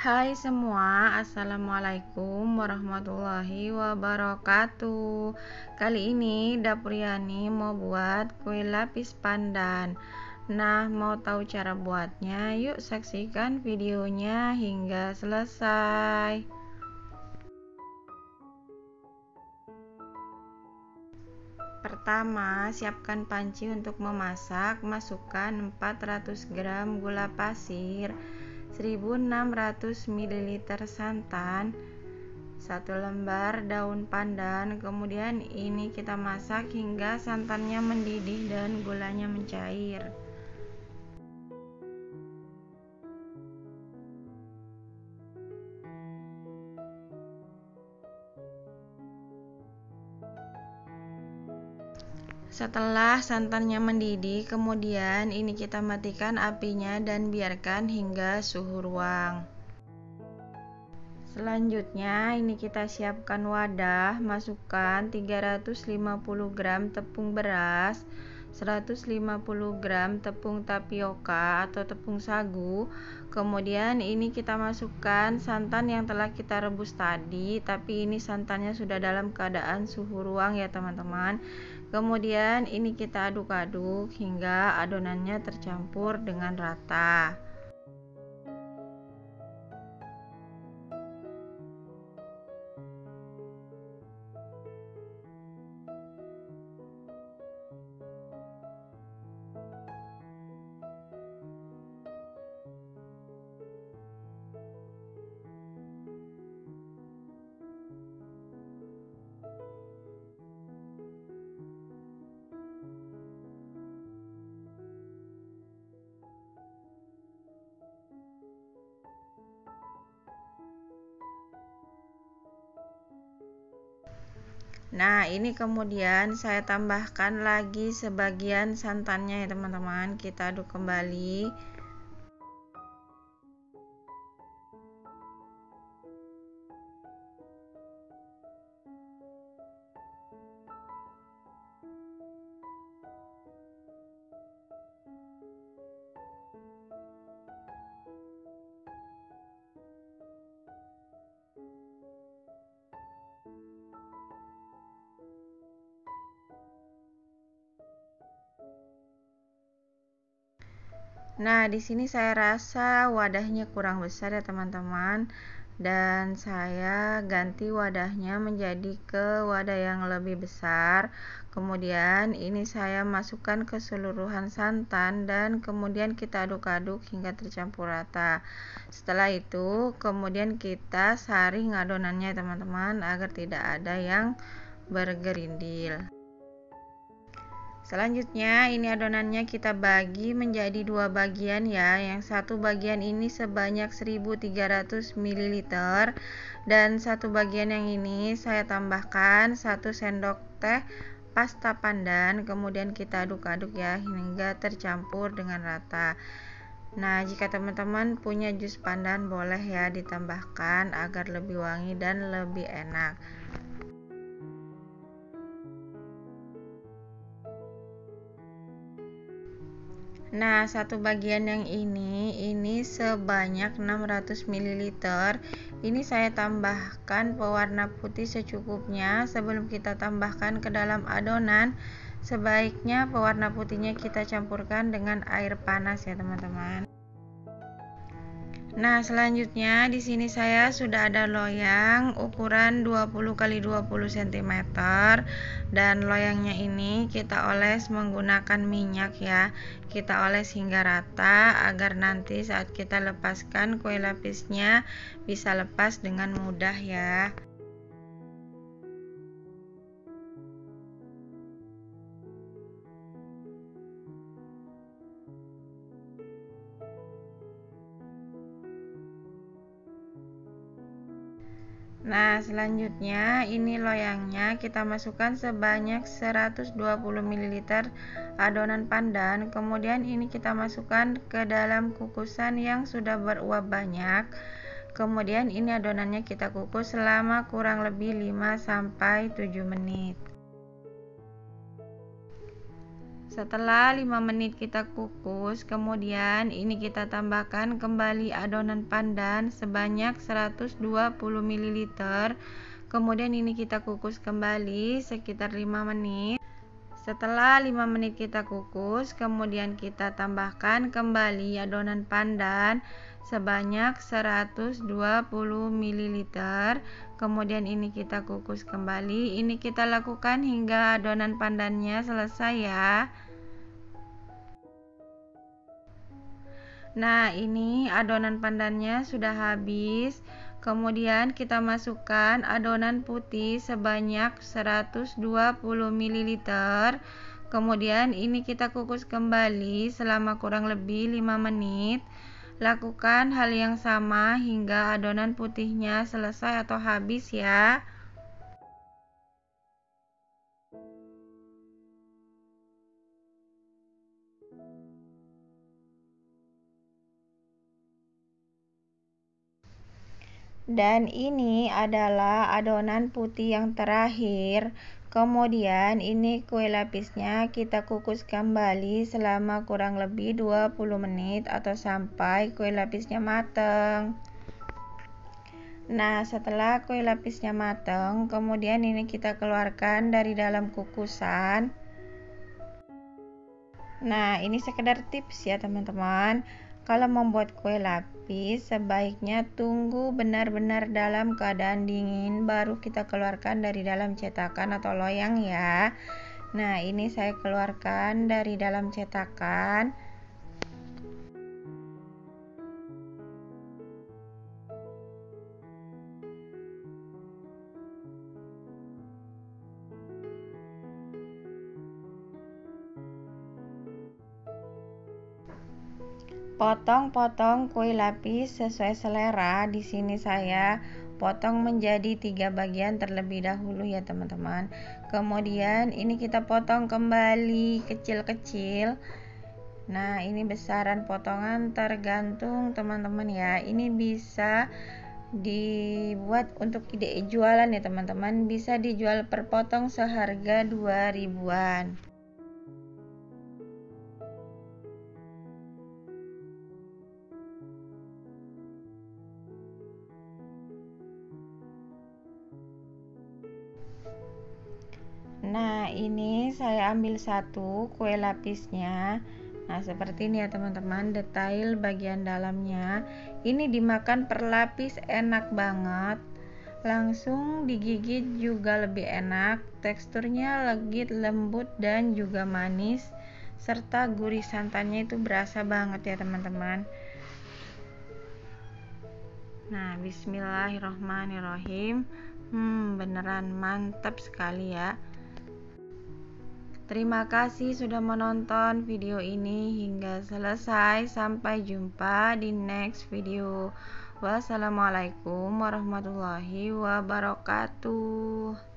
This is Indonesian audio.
Hai semua, assalamualaikum warahmatullahi wabarakatuh. Kali ini Dapur Yani mau buat kue lapis pandan. Nah, mau tahu cara buatnya? Yuk saksikan videonya hingga selesai. Pertama, siapkan panci untuk memasak. Masukkan 400 gram gula pasir, 1600 ml santan, 1 lembar daun pandan. Kemudian ini kita masak hingga santannya mendidih dan gulanya mencair. Setelah santannya mendidih, kemudian ini kita matikan apinya dan biarkan hingga suhu ruang. Selanjutnya ini kita siapkan wadah, masukkan 350 gram tepung beras, 150 gram tepung tapioka atau tepung sagu. Kemudian ini kita masukkan santan yang telah kita rebus tadi, tapi ini santannya sudah dalam keadaan suhu ruang ya teman-teman. Kemudian ini kita aduk-aduk hingga adonannya tercampur dengan rata. Nah, ini kemudian saya tambahkan lagi sebagian santannya ya teman-teman. Kita aduk kembali. Nah, di sini saya rasa wadahnya kurang besar ya teman-teman, dan saya ganti wadahnya menjadi ke wadah yang lebih besar. Kemudian ini saya masukkan keseluruhan santan dan kemudian kita aduk-aduk hingga tercampur rata. Setelah itu kemudian kita saring adonannya teman-teman agar tidak ada yang bergerindil. Selanjutnya ini adonannya kita bagi menjadi dua bagian ya. Yang satu bagian ini sebanyak 1300 ml dan satu bagian yang ini saya tambahkan 1 sendok teh pasta pandan. Kemudian kita aduk-aduk ya hingga tercampur dengan rata. Nah, jika teman-teman punya jus pandan boleh ya ditambahkan agar lebih wangi dan lebih enak. Nah, satu bagian yang ini sebanyak 600 ml. Ini saya tambahkan pewarna putih secukupnya. Sebelum kita tambahkan ke dalam adonan, sebaiknya pewarna putihnya kita campurkan dengan air panas ya, teman-teman. Nah, selanjutnya di sini saya sudah ada loyang ukuran 20 x 20 cm dan loyangnya ini kita oles menggunakan minyak ya. Kita oles hingga rata agar nanti saat kita lepaskan kue lapisnya bisa lepas dengan mudah ya. Nah, selanjutnya ini loyangnya kita masukkan sebanyak 120 ml adonan pandan. Kemudian ini kita masukkan ke dalam kukusan yang sudah beruap banyak. Kemudian ini adonannya kita kukus selama kurang lebih 5-7 menit. Setelah 5 menit kita kukus, kemudian ini kita tambahkan kembali adonan pandan sebanyak 120 ml. Kemudian ini kita kukus kembali sekitar 5 menit. Setelah 5 menit kita kukus, kemudian kita tambahkan kembali adonan pandan sebanyak 120 ml. Kemudian ini kita kukus kembali. Ini kita lakukan hingga adonan pandannya selesai ya. Nah, ini adonan pandannya sudah habis. Kemudian kita masukkan adonan putih sebanyak 120 ml. Kemudian ini kita kukus kembali selama kurang lebih 5 menit. Lakukan hal yang sama hingga adonan putihnya selesai atau habis ya. Dan ini adalah adonan putih yang terakhir. Kemudian ini kue lapisnya kita kukus kembali selama kurang lebih 20 menit atau sampai kue lapisnya matang. Nah, setelah kue lapisnya matang, kemudian ini kita keluarkan dari dalam kukusan. Nah, ini sekedar tips ya teman-teman. Kalau membuat kue lapis, sebaiknya tunggu benar-benar dalam keadaan dingin baru kita keluarkan dari dalam cetakan atau loyang ya. Nah, ini saya keluarkan dari dalam cetakan. Potong-potong kue lapis sesuai selera. Di sini saya potong menjadi 3 bagian terlebih dahulu ya teman-teman. Kemudian ini kita potong kembali kecil-kecil. Nah, ini besaran potongan tergantung teman-teman ya. Ini bisa dibuat untuk ide jualan ya teman-teman. Bisa dijual per potong seharga 2 ribuan. Nah, ini saya ambil satu kue lapisnya. Nah, seperti ini ya teman-teman, detail bagian dalamnya. Ini dimakan per lapis enak banget. Langsung digigit juga lebih enak. Teksturnya legit, lembut dan juga manis. Serta gurih santannya itu berasa banget ya teman-teman. Nah, bismillahirrohmanirrohim. Beneran mantap sekali ya. Terima kasih sudah menonton video ini hingga selesai. Sampai jumpa di next video. Wassalamualaikum warahmatullahi wabarakatuh.